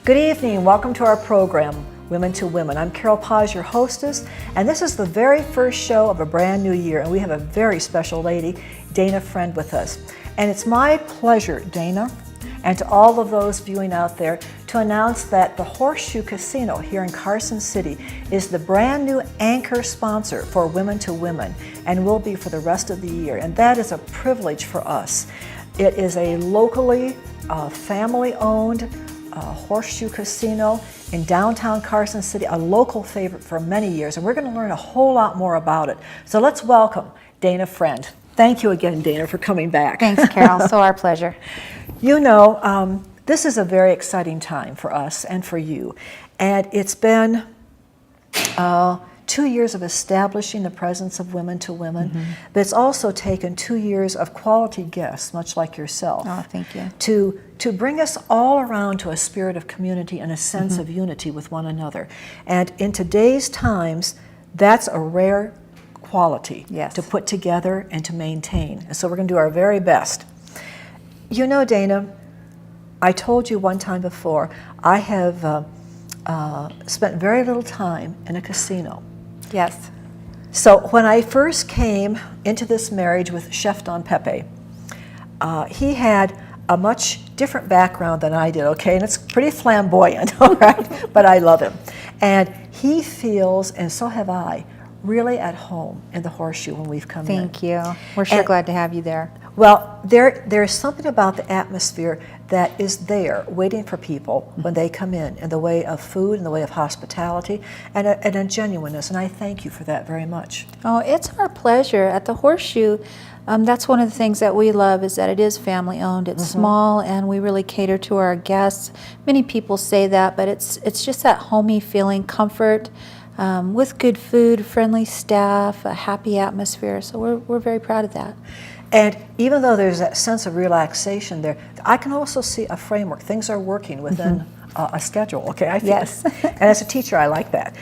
Good evening, welcome to our program, Women to Women. I'm Carol Paz, your hostess, and this is the very first show of a brand new year, and we have a very special lady, Dana FRUEND, with us. And it's my pleasure, Dana, and to all of those viewing out there, to announce that the Horseshoe Casino here in Carson City is the brand new anchor sponsor for Women to Women, and will be for the rest of the year, and that is a privilege for us. It is a locally, family-owned Horseshoe Casino in downtown Carson City, a local favorite for many years, and we're going to learn a whole lot more about it. So let's welcome Dana FRUEND. Thank you again, Dana, for coming back. Thanks, Carol. So our pleasure. You know, this is a very exciting time for us and for you, and it's been 2 years of establishing the presence of Women to Women, but it's also taken 2 years of quality guests, much like yourself. Oh, thank you. To bring us all around to a spirit of community and a sense of unity with one another. And in today's times, that's a rare quality to put together and to maintain. And so we're going to do our very best. You know, Dana, I told you one time before, I have spent very little time in a casino. Yes. So when I first came into this marriage with Chef Don Pepe, he had a much different background than I did, okay? And it's pretty flamboyant, all right? But I love him. And he feels, and so have I, really at home in the Horseshoe when we've come in. Thank you. We're sure glad to have you there. Well, there's something about the atmosphere that is there waiting for people when they come in the way of food, in the way of hospitality, and a genuineness, and I thank you for that very much. Oh, it's our pleasure. At the Horseshoe, that's one of the things that we love, is that it is family owned. It's small, and we really cater to our guests. Many people say that, but it's just that homey feeling, comfort, with good food, friendly staff, a happy atmosphere. So we're very proud of that. And even though there's that sense of relaxation there, I can also see a framework. Things are working within a schedule, okay? I feel Yes. And as a teacher, I like that.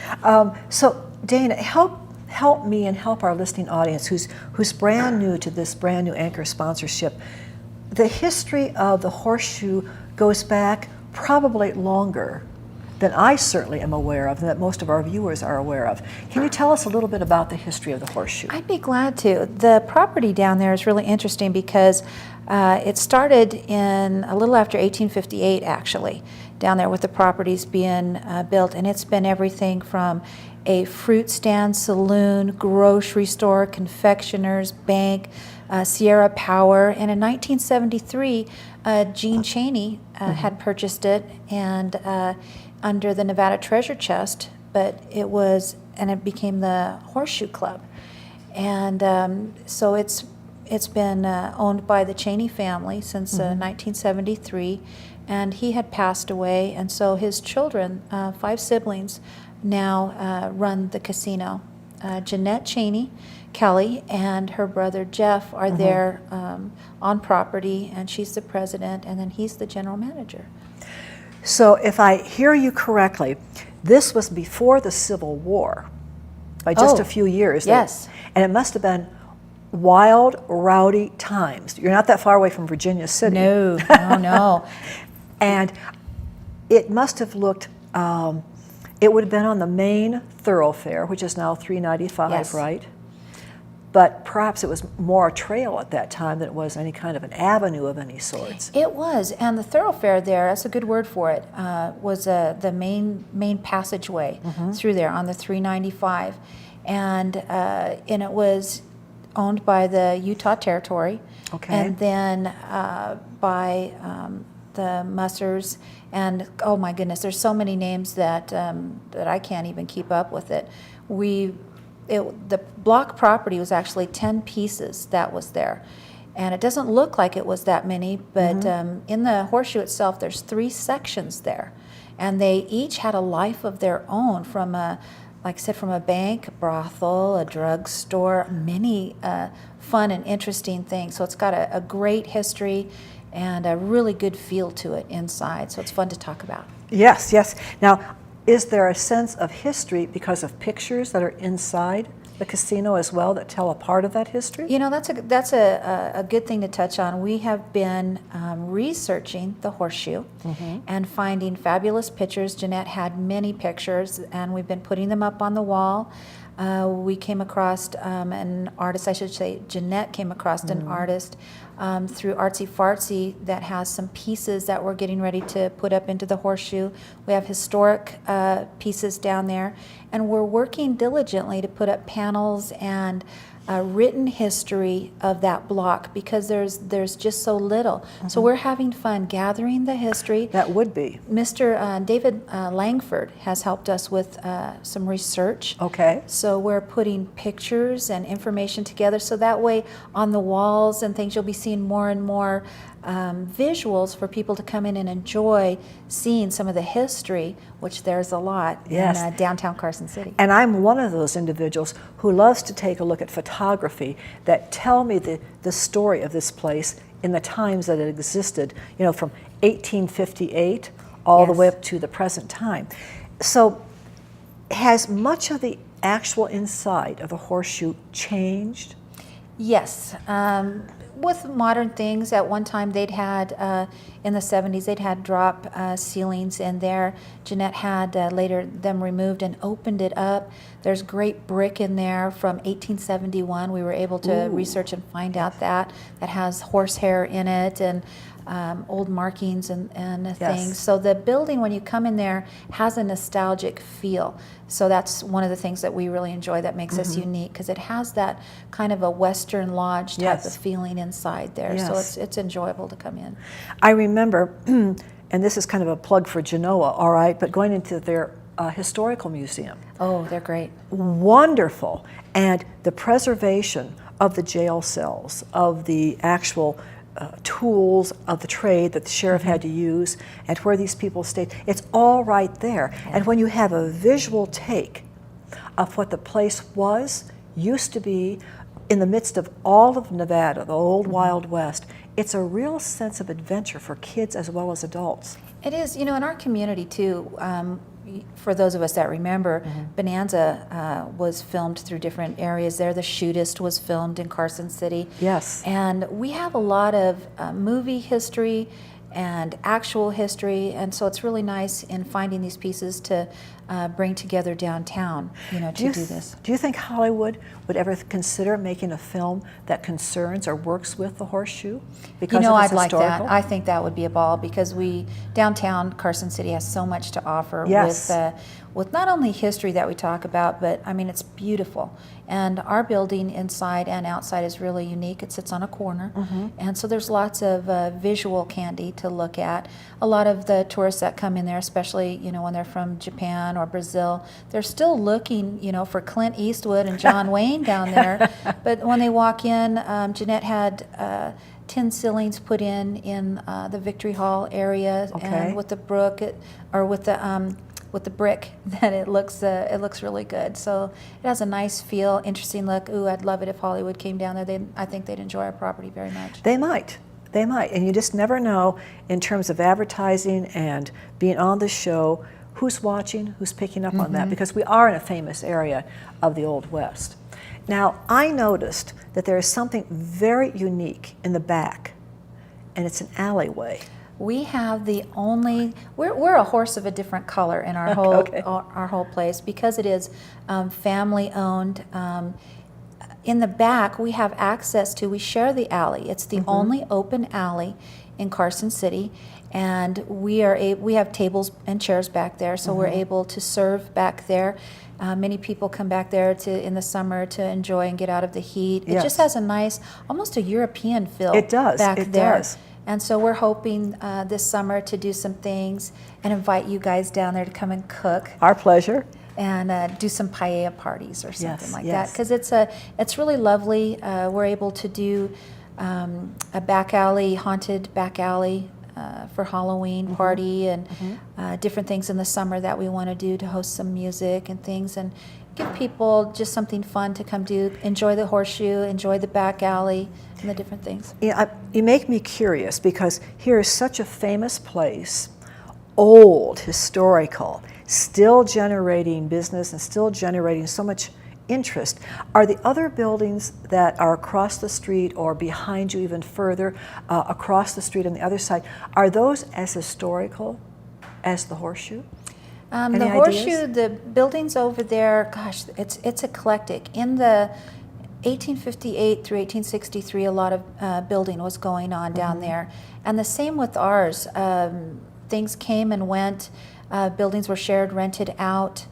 So Dana, help me and help our listening audience who's brand new to this brand new anchor sponsorship. The history of the Horseshoe goes back probably longer than I certainly am aware of, and that most of our viewers are aware of. Can you tell us a little bit about the history of the Horseshoe? I'd be glad to. The property down there is really interesting because it started in a little after 1858, actually, down there with the properties being built, and it's been everything from a fruit stand, saloon, grocery store, confectioners, bank, Sierra Power, and in 1973, Gene Chaney had purchased it, and under the Nevada Treasure Chest, but it became the Horseshoe Club. And so it's been owned by the Chaney family since 1973, and he had passed away, and so his children, 5 siblings, now run the casino. Jeanette Chaney, Kelly, and her brother Jeff are there on property, and she's the president, and then he's the general manager. So if I hear you correctly, this was before the Civil War, by just a few years. Yes. And it must have been wild, rowdy times. You're not that far away from Virginia City. No, no. And it must have looked, it would have been on the main thoroughfare, which is now 395, right? But perhaps it was more a trail at that time than it was any kind of an avenue of any sorts. It was, and the thoroughfare there, that's a good word for it, was the main passageway through there on the 395. And it was owned by the Utah Territory, and then by the Mussers, and oh my goodness, there's so many names that I can't even keep up with it. The block property was actually 10 pieces that was there. And it doesn't look like it was that many, but in the Horseshoe itself, there's 3 sections there. And they each had a life of their own, from like I said, from a bank, brothel, a drugstore, many fun and interesting things. So it's got a great history and a really good feel to it inside. So it's fun to talk about. Yes, yes. Now, is there a sense of history because of pictures that are inside the casino as well, that tell a part of that history? You know, that's a good thing to touch on. We have been researching the horseshoe and finding fabulous pictures. Jeanette had many pictures, and we've been putting them up on the wall. We came across an artist, I should say, Jeanette came across an artist through Artsy Fartsy that has some pieces that we're getting ready to put up into the horseshoe. We have historic pieces down there, and we're working diligently to put up panels and written history of that block, because there's just so little. So we're having fun gathering the history. That would be. Mr. David Langford has helped us with some research. Okay. So we're putting pictures and information together, so that way on the walls and things you'll be seeing more and more visuals for people to come in and enjoy seeing some of the history, which there's a lot in downtown Carson City. And I'm one of those individuals who loves to take a look at photography that tell me the story of this place in the times that it existed, you know, from 1858 all the way up to the present time. So has much of the actual inside of the horseshoe changed? Yes. With modern things, at one time they'd had, in the 70s, they'd had drop ceilings in there. Jeanette had later them removed and opened it up. There's great brick in there from 1871. We were able to research and find out that has horsehair in it, and old markings and things. So the building, when you come in there, has a nostalgic feel. So that's one of the things that we really enjoy that makes us unique, because it has that kind of a Western Lodge type of feeling inside there. So it's enjoyable to come in. I remember, and this is kind of a plug for Genoa, all right, but going into their historical museum. Oh, they're great. Wonderful. And the preservation of the jail cells, of the actual tools of the trade that the sheriff had to use, and where these people stayed. It's all right there. And when you have a visual take of what the place used to be, in the midst of all of Nevada, the old Wild West, it's a real sense of adventure for kids as well as adults. It is. You know, in our community too, for those of us that remember, Bonanza was filmed through different areas there. The Shootist was filmed in Carson City. Yes. And we have a lot of movie history and actual history, and so it's really nice in finding these pieces to bring together downtown, you know, to do this. Do you think Hollywood would ever consider making a film that concerns or works with the horseshoe? Because you know, of its I'd like historical? that. I think that would be a ball, because downtown Carson City has so much to offer with not only history that we talk about, but I mean, it's beautiful. And our building inside and outside is really unique. It sits on a corner. And so there's lots of visual candy to look at. A lot of the tourists that come in there, especially, you know, when they're from Japan or Brazil, they're still looking, you know, for Clint Eastwood and John Wayne down there. But when they walk in, Jeanette had tin ceilings put in the Victory Hall area, and with the brook, with the brick, that it looks really good. So it has a nice feel, interesting look. Ooh, I'd love it if Hollywood came down there. I think they'd enjoy our property very much. They might. They might. And you just never know, in terms of advertising and being on the show, who's watching, who's picking up on that, because we are in a famous area of the Old West. Now, I noticed that there is something very unique in the back, and it's an alleyway. We have we're a horse of a different color in our whole our whole place, because it is family owned. In the back, we have access to. We share the alley. It's the only open alley in Carson City, and we have tables and chairs back there, so we're able to serve back there. Many people come back there in the summer to enjoy and get out of the heat. It just has a nice, almost a European feel. It does. Back it there. Does. And so we're hoping this summer to do some things and invite you guys down there to come and cook. Our pleasure. And do some paella parties or something like that, because it's really lovely. We're able to do a back alley, haunted back alley for Halloween party, and different things in the summer that we want to do to host some music and things, and give people just something fun to come do, enjoy the horseshoe, enjoy the back alley, and the different things. Yeah, you make me curious, because here is such a famous place, old, historical, still generating business and still generating so much interest. Are the other buildings that are across the street or behind you even further, across the street on the other side, are those as historical as the Horseshoe? Any The ideas? Horseshoe, the buildings over there, gosh, it's eclectic. In the 1858 through 1863, a lot of building was going on down there. And the same with ours. Things came and went. Buildings were shared, rented out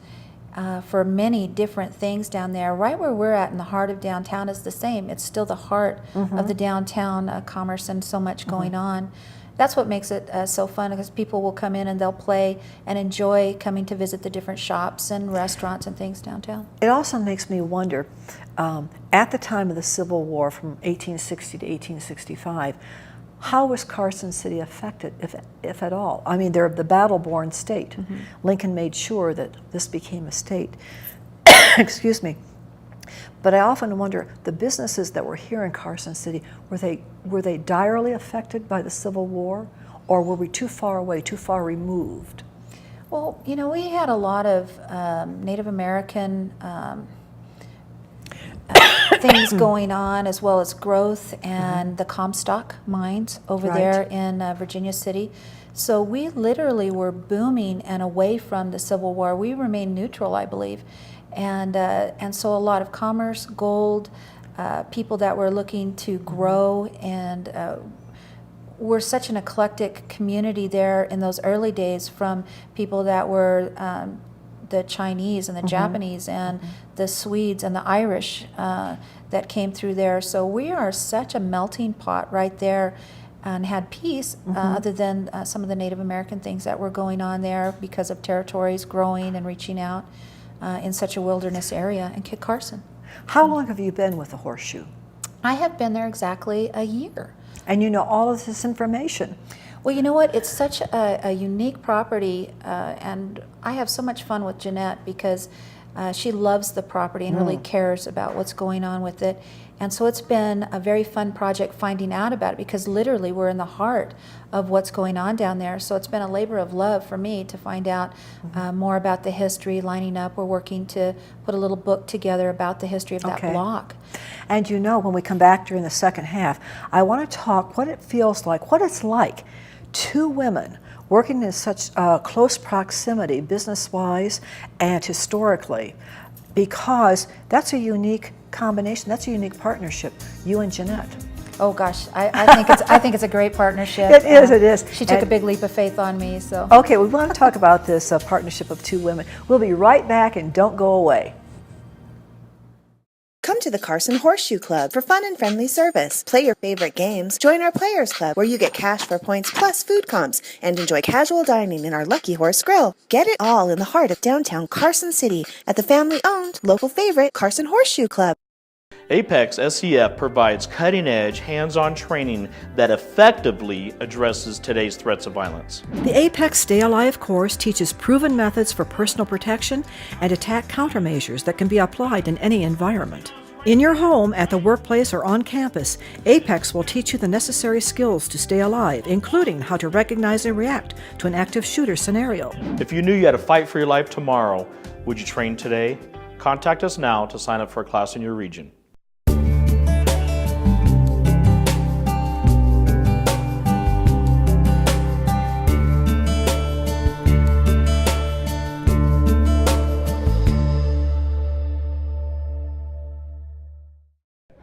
for many different things down there. Right where we're at in the heart of downtown is the same. It's still the heart of the downtown commerce and so much going on. That's what makes it so fun, because people will come in and they'll play and enjoy coming to visit the different shops and restaurants and things downtown. It also makes me wonder, at the time of the Civil War from 1860 to 1865, how was Carson City affected, if at all? I mean, they're the battle-born state. Lincoln made sure that this became a state. Excuse me. But I often wonder, the businesses that were here in Carson City, were they direly affected by the Civil War, or were we too far away, too far removed? Well, you know, we had a lot of Native American things going on, as well as growth and the Comstock mines over there in Virginia City. So we literally were booming and away from the Civil War. We remained neutral, I believe. And so a lot of commerce, gold, people that were looking to grow, and we're such an eclectic community there in those early days, from people that were the Chinese and the Japanese and the Swedes and the Irish that came through there. So we are such a melting pot right there, and had peace other than some of the Native American things that were going on there because of territories growing and reaching out in such a wilderness area in Kit Carson. How long have you been with the Horseshoe? I have been there exactly a year. And you know all of this information. Well, you know what? It's such a unique property, and I have so much fun with Jeanette, because she loves the property and really cares about what's going on with it. And so it's been a very fun project finding out about it, because literally we're in the heart of what's going on down there. So it's been a labor of love for me to find out more about the history, lining up. We're working to put a little book together about the history of that block. And you know, when we come back during the second half, I want to talk what it feels like, what it's like, two women working in such close proximity, business-wise and historically, because that's a unique combination, that's a unique partnership, you and Jeanette. Oh gosh, I think it's a great partnership. It is. She took a big leap of faith on me, so. Okay, we want to talk about this partnership of two women. We'll be right back, and don't go away. Come to the Carson Horseshoe Club for fun and friendly service. Play your favorite games. Join our Players Club, where you get cash for points plus food comps, and enjoy casual dining in our Lucky Horse Grill. Get it all in the heart of downtown Carson City at the family-owned, local favorite Carson Horseshoe Club. Apex SCF provides cutting-edge, hands-on training that effectively addresses today's threats of violence. The Apex Stay Alive course teaches proven methods for personal protection and attack countermeasures that can be applied in any environment. In your home, at the workplace, or on campus, Apex will teach you the necessary skills to stay alive, including how to recognize and react to an active shooter scenario. If you knew you had to fight for your life tomorrow, would you train today? Contact us now to sign up for a class in your region.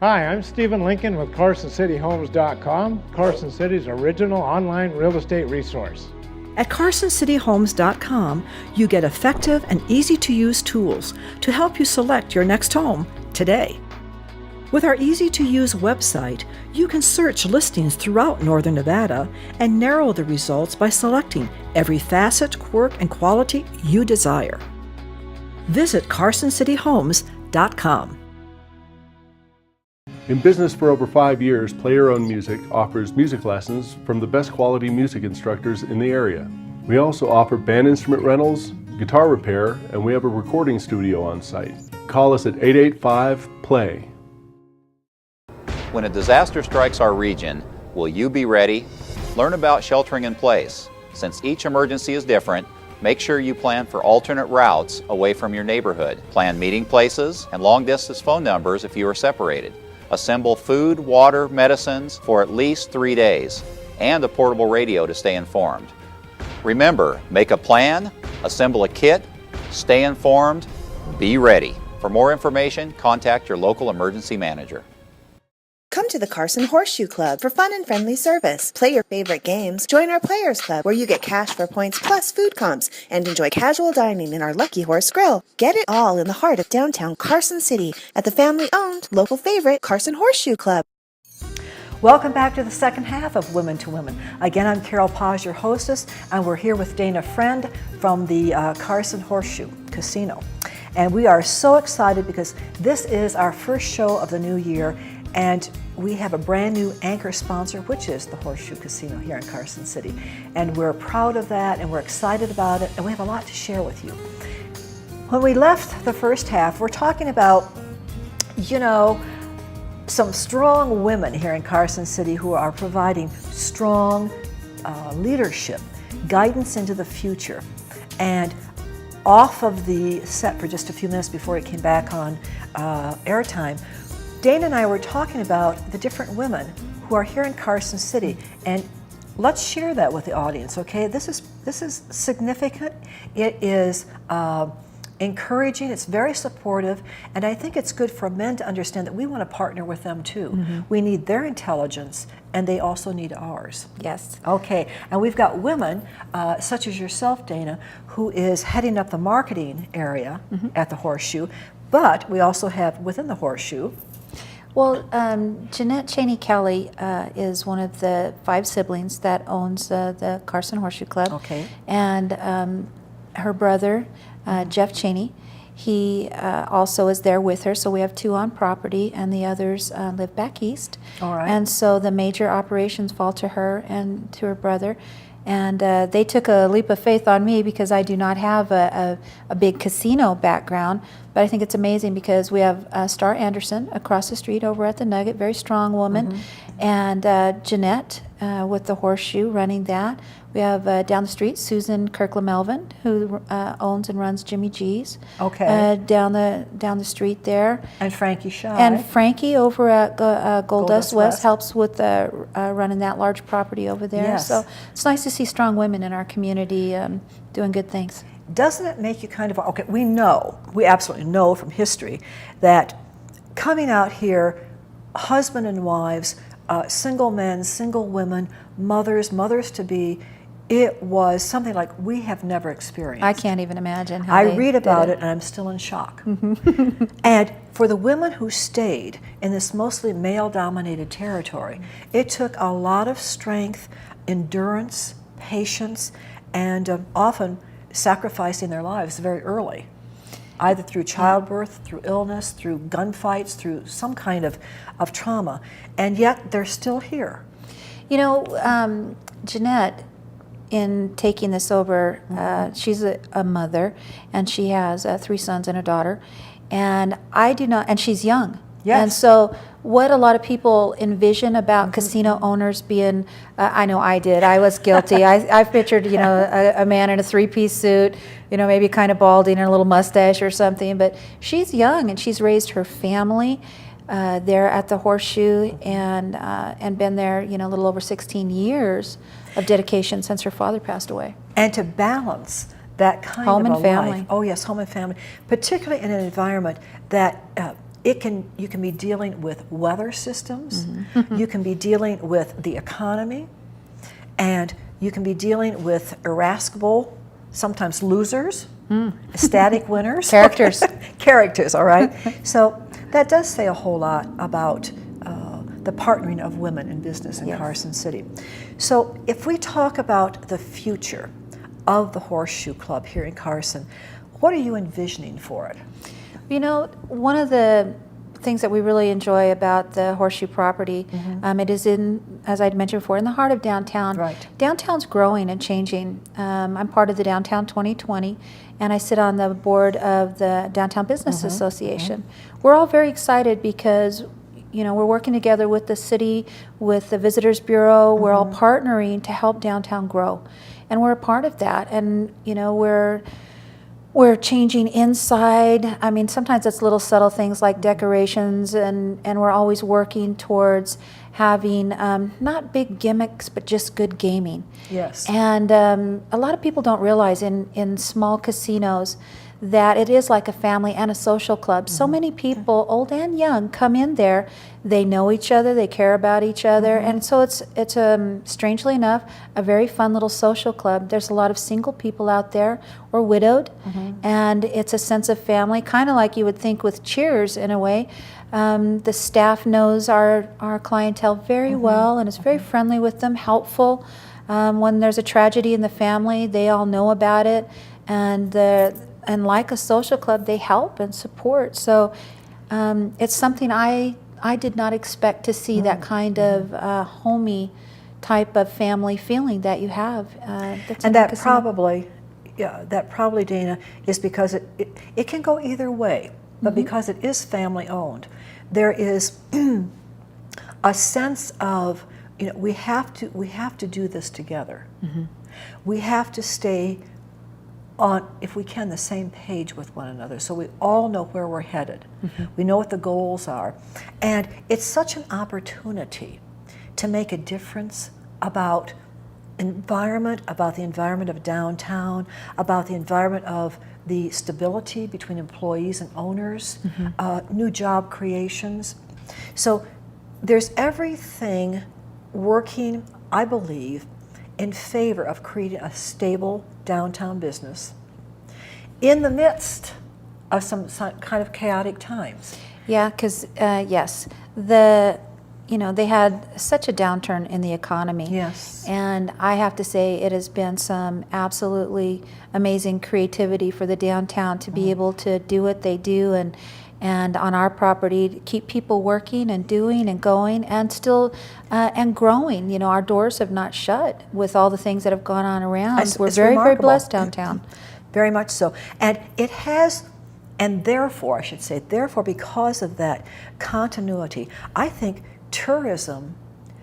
Hi, I'm Stephen Lincoln with CarsonCityHomes.com, Carson City's original online real estate resource. At CarsonCityHomes.com, you get effective and easy-to-use tools to help you select your next home today. With our easy-to-use website, you can search listings throughout Northern Nevada and narrow the results by selecting every facet, quirk, and quality you desire. Visit CarsonCityHomes.com. In business for over 5 years, Play Your Own Music offers music lessons from the best quality music instructors in the area. We also offer band instrument rentals, guitar repair, and we have a recording studio on site. Call us at 885-PLAY. When a disaster strikes our region, will you be ready? Learn about sheltering in place. Since each emergency is different, Make sure you plan for alternate routes away from your neighborhood. Plan meeting places and long-distance phone numbers if you are separated. Assemble food, water, medicines for at least 3 days, and a portable radio to stay informed. Remember, make a plan, assemble a kit, stay informed, be ready. For more information, contact your local emergency manager. Come to the Carson Horseshoe Club for fun and friendly service. Play your favorite games. Join our Players Club where you get cash for points plus food comps and enjoy casual dining in our Lucky Horse Grill. Get it all in the heart of downtown Carson City at the family-owned, local favorite Carson Horseshoe Club. Welcome back to the second half of Women to Women. Again, I'm Carol Paz, your hostess, and we're here with Dana Friend from the Carson Horseshoe Casino. And we are so excited because this is our first show of the new year, and we have a brand new anchor sponsor, which is the Horseshoe Casino here in Carson City. And we're proud of that, and we're excited about it, and we have a lot to share with you. When we left the first half, we're talking about, you know, some strong women here in Carson City who are providing strong leadership, guidance into the future. And off of the set for just a few minutes before it came back on airtime, Dana and I were talking about the different women who are here in Carson City, and let's share that with the audience, okay? This is significant. It is encouraging, it's very supportive, and I think it's good for men to understand that we want to partner with them too. Mm-hmm. We need their intelligence, and they also need ours. Yes. Okay, and we've got women, such as yourself, Dana, who is heading up the marketing area at the Horseshoe, but we also have within the Horseshoe. Well, Jeanette Cheney Kelly is one of the 5 siblings that owns the Carson Horseshoe Club. Okay. And her brother, Jeff Cheney, he also is there with her. So we have 2 on property, and the others live back east. All right. And so the major operations fall to her and to her brother. And they took a leap of faith on me because I do not have a big casino background. But I think it's amazing because we have Star Anderson across the street over at the Nugget, very strong woman, and Jeanette with the Horseshoe running that. We have down the street Susan Kirkland-Melvin, who owns and runs Jimmy G's. Okay. Down the street there. And Frankie Shaw. And Frankie over at Gold Dust West helps with running that large property over there. Yes. So it's nice to see strong women in our community doing good things. Doesn't it make you kind of, okay, we absolutely know from history that coming out here, husband and wives, single men, single women, mothers to be, it was something like we have never experienced. I can't even imagine how I they read about did it and I'm still in shock. And for the women who stayed in this mostly male-dominated territory, it took a lot of strength, endurance, patience, and often sacrificing their lives very early, either through childbirth, through illness, through gunfights, through some kind of trauma, and yet they're still here. You know, Jeanette, in taking this over, she's a mother, and she has 3 sons and a daughter, and I do not, and she's young. Yes. And so what a lot of people envision about casino owners being, I know I did, I was guilty. I pictured, you know, a man in a 3-piece suit, you know, maybe kind of balding and a little mustache or something, but she's young and she's raised her family there at the Horseshoe and been there, you know, a little over 16 years of dedication since her father passed away. And to balance that kind Home of and a family. life. Oh yes, home and family, particularly in an environment that you can be dealing with weather systems, you can be dealing with the economy, and you can be dealing with irascible, sometimes losers, static winners. Characters. Characters, all right? So that does say a whole lot about the partnering of women in business in Carson City. So if we talk about the future of the Horseshoe Club here in Carson, what are you envisioning for it? You know, one of the things that we really enjoy about the Horseshoe property, it is in, as I'd mentioned before, in the heart of downtown. Right. Downtown's growing and changing. I'm part of the Downtown 2020, and I sit on the board of the Downtown Business Association. We're all very excited because, we're working together with the city, with the Visitors Bureau. We're all partnering to help downtown grow, and we're a part of that. And we're changing inside. I mean, sometimes it's little subtle things like decorations, and we're always working towards having not big gimmicks, but just good gaming. Yes. And a lot of people don't realize in small casinos that it is like a family and a social club. So many people, old and young, come in there. They know each other, they care about each other, and so it's strangely enough, a very fun little social club. There's a lot of single people out there, or widowed, and it's a sense of family, kind of like you would think with Cheers in a way. The staff knows our clientele very well and is very friendly with them, helpful. When there's a tragedy in the family, they all know about it, and like a social club, they help and support. So it's something I did not expect to see, that kind of homey type of family feeling that you have. And that probably, Dana, is because it can go either way, but because it is family owned, there is a sense of, we have to do this together. We have to stay on, if we can, the same page with one another, so we all know where we're headed. We know what the goals are. And it's such an opportunity to make a difference about environment, about the environment of downtown, about the environment of the stability between employees and owners, new job creations. So there's everything working, I believe, in favor of creating a stable downtown business in the midst of some kind of chaotic times. Yeah, because yes, they had such a downturn in the economy. Yes. And I have to say it has been some absolutely amazing creativity for the downtown to be able to do what they do, and on our property to keep people working and doing and going and still and growing. Our doors have not shut with all the things that have gone on around. We're it's very, very remarkable. blessed downtown. Very much so. And it has, and therefore, I should say, because of that continuity, I think tourism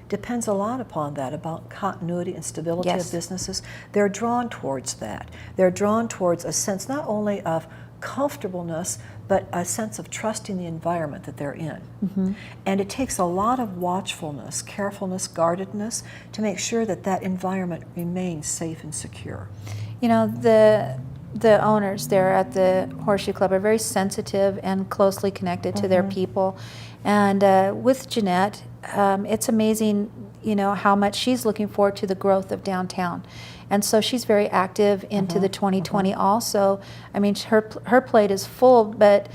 depends a lot upon that, about continuity and stability of businesses. They're drawn towards that. They're drawn towards a sense not only of comfortableness, but a sense of trusting the environment that they're in. And it takes a lot of watchfulness, carefulness, guardedness to make sure that that environment remains safe and secure. The owners there at the Horseshoe Club are very sensitive and closely connected to their people. And with Jeanette, it's amazing, how much she's looking forward to the growth of downtown. And so she's very active into the 2020 also. I mean, her plate is full, but,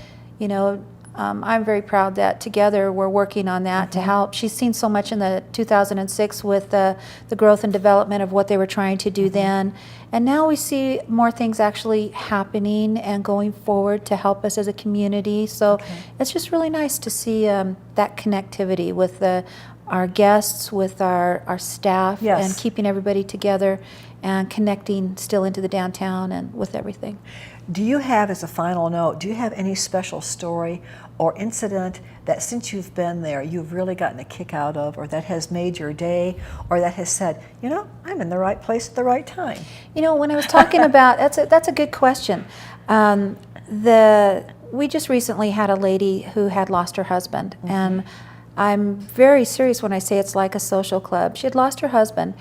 I'm very proud that together we're working on that to help. She's seen so much in the 2006 with the growth and development of what they were trying to do then. And now we see more things actually happening and going forward to help us as a community. So it's just really nice to see that connectivity with our guests, with our staff, and keeping everybody together and connecting still into the downtown and with everything. Do you have, as a final note, do you have any special story or incident that since you've been there you've really gotten a kick out of, or that has made your day, or that has said, I'm in the right place at the right time? When I was talking about, that's a good question. We just recently had a lady who had lost her husband, and I'm very serious when I say it's like a social club. She had lost her husband,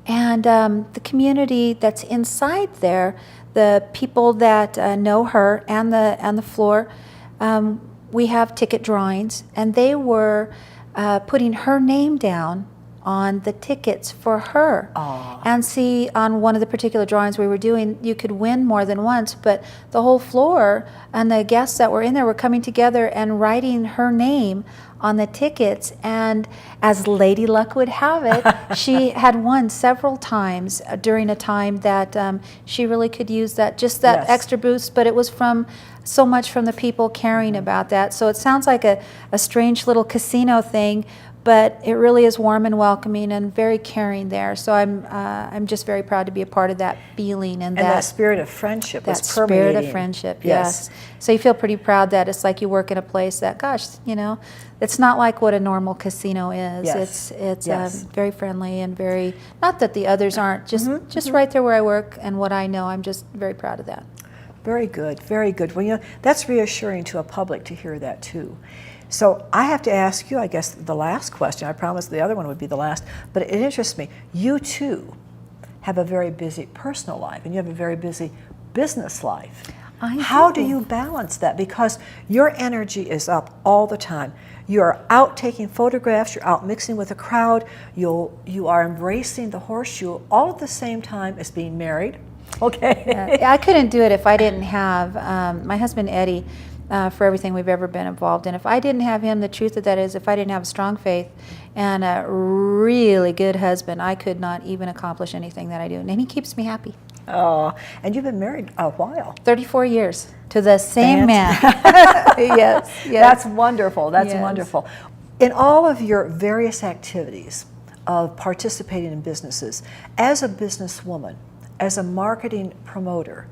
and the community that's inside there, the people that know her and the floor, we have ticket drawings, and they were putting her name down on the tickets for her. And see, on one of the particular drawings we were doing, you could win more than once, but the whole floor and the guests that were in there were coming together and writing her name on the tickets, and as Lady Luck would have it, she had won several times during a time that she really could use that extra boost, but it was so much from the people caring about that. So it sounds like a strange little casino thing, but it really is warm and welcoming and very caring there. So I'm just very proud to be a part of that feeling and that spirit of friendship was that permeating. spirit of friendship, yes. So you feel pretty proud that it's like you work in a place that, gosh, you know, it's not like what a normal casino is. Yes. It's very friendly and very, not that the others aren't, just right there where I work and what I know. I'm just very proud of that. Very good, very good. Well, you know, that's reassuring to a public to hear that too. So I have to ask you, I guess, the last question. I promised the other one would be the last, but it interests me. You too have a very busy personal life and you have a very busy business life. How do you balance that? Because your energy is up all the time. You're out taking photographs, you're out mixing with the crowd, you are embracing the horseshoe all at the same time as being married. Okay. I couldn't do it if I didn't have my husband Eddie for everything we've ever been involved in. If I didn't have him, the truth of that is, if I didn't have a strong faith and a really good husband, I could not even accomplish anything that I do. And he keeps me happy. Oh, and you've been married a while. 34 years to the same man. Yes. That's wonderful. That's Yes. wonderful. In all of your various activities of participating in businesses, as a businesswoman, as a marketing promoter,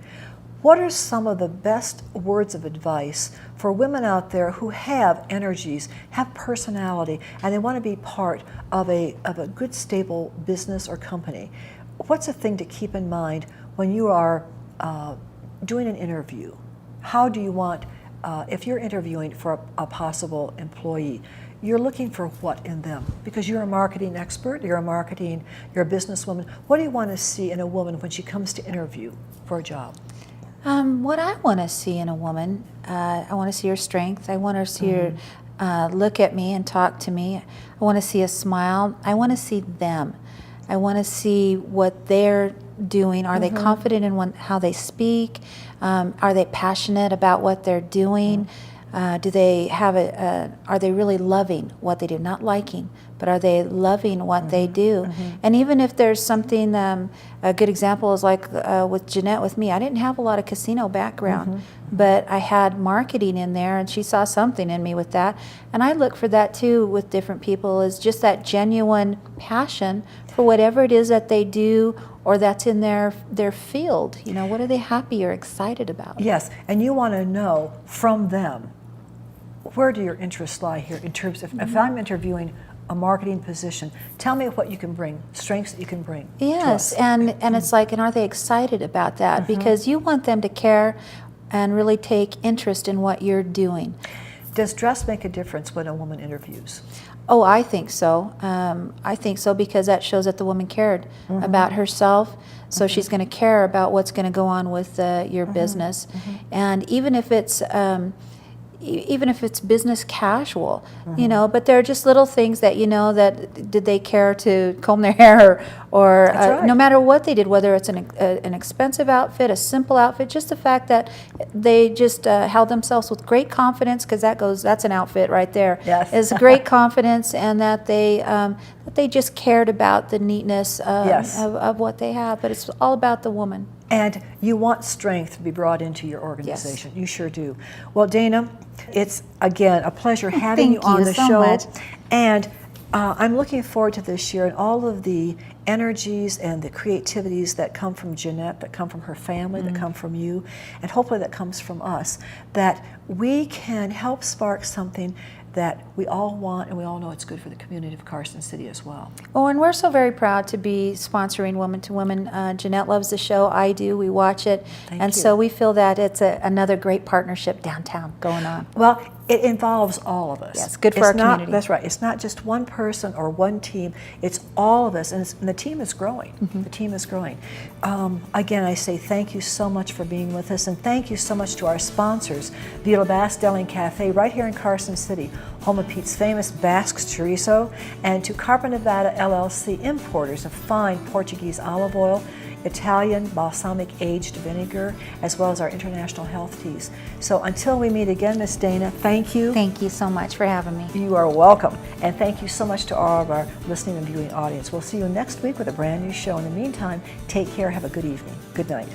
what are some of the best words of advice for women out there who have energies, have personality, and they want to be part of a good, stable business or company? What's a thing to keep in mind when you are doing an interview? How do you want, if you're interviewing for a possible employee, you're looking for what in them? Because you're a marketing expert, you're a businesswoman. What do you want to see in a woman when she comes to interview for a job? What I want to see in a woman, I want to see her strength. I want to see her look at me and talk to me. I want to see a smile. I want to see them. I want to see what they're doing. Are they confident in how they speak? Are they passionate about what they're doing? Do they have are they really loving what they do? Not liking, but are they loving what they do? And even if there's something, a good example is like with Jeanette, with me, I didn't have a lot of casino background, but I had marketing in there and she saw something in me with that. And I look for that too with different people, is just that genuine passion for whatever it is that they do or that's in their field. You know, what are they happy or excited about? Yes, and you want to know from them, where do your interests lie here in terms of, if I'm interviewing a marketing position, tell me what you can bring, strengths that you can bring. Yes, and it's like, and are they excited about that? Because you want them to care and really take interest in what you're doing. Does dress make a difference when a woman interviews? Oh, I think so. I think so because that shows that the woman cared about herself. So she's going to care about what's going to go on with your business, and even if it's business casual, you know, but there are just little things that, you know, that did they care to comb their hair or right. No matter what they did, whether it's an expensive outfit, a simple outfit, just the fact that they just held themselves with great confidence, because that's an outfit right there. Yes. Is great confidence, and that they just cared about the neatness of what they have. But it's all about the woman. And you want strength to be brought into your organization. Yes. You sure do. Well, Dana, it's again a pleasure having you on the show. Much. And I'm looking forward to this year and all of the energies and the creativities that come from Jeanette, that come from her family, that come from you, and hopefully that comes from us, that we can help spark something that we all want, and we all know it's good for the community of Carson City as well. Oh, and we're so very proud to be sponsoring Woman to Woman. Jeanette loves the show. I do. We watch it. Thank and you. So we feel that it's another great partnership downtown going on. Well, it involves all of us. Yes, good for our community. That's right. It's not just one person or one team. It's all of us, and the team is growing. The team is growing. Again, I say thank you so much for being with us, and thank you so much to our sponsors, Villa Basque Cafe, right here in Carson City, home of Pete's famous Basque chorizo, and to Carpenter Nevada LLC, importers of fine Portuguese olive oil, Italian balsamic aged vinegar, as well as our international health teas. So until we meet again, Miss Dana, thank you. Thank you so much for having me. You are welcome. And thank you so much to all of our listening and viewing audience. We'll see you next week with a brand new show. In the meantime, take care, have a good evening. Good night.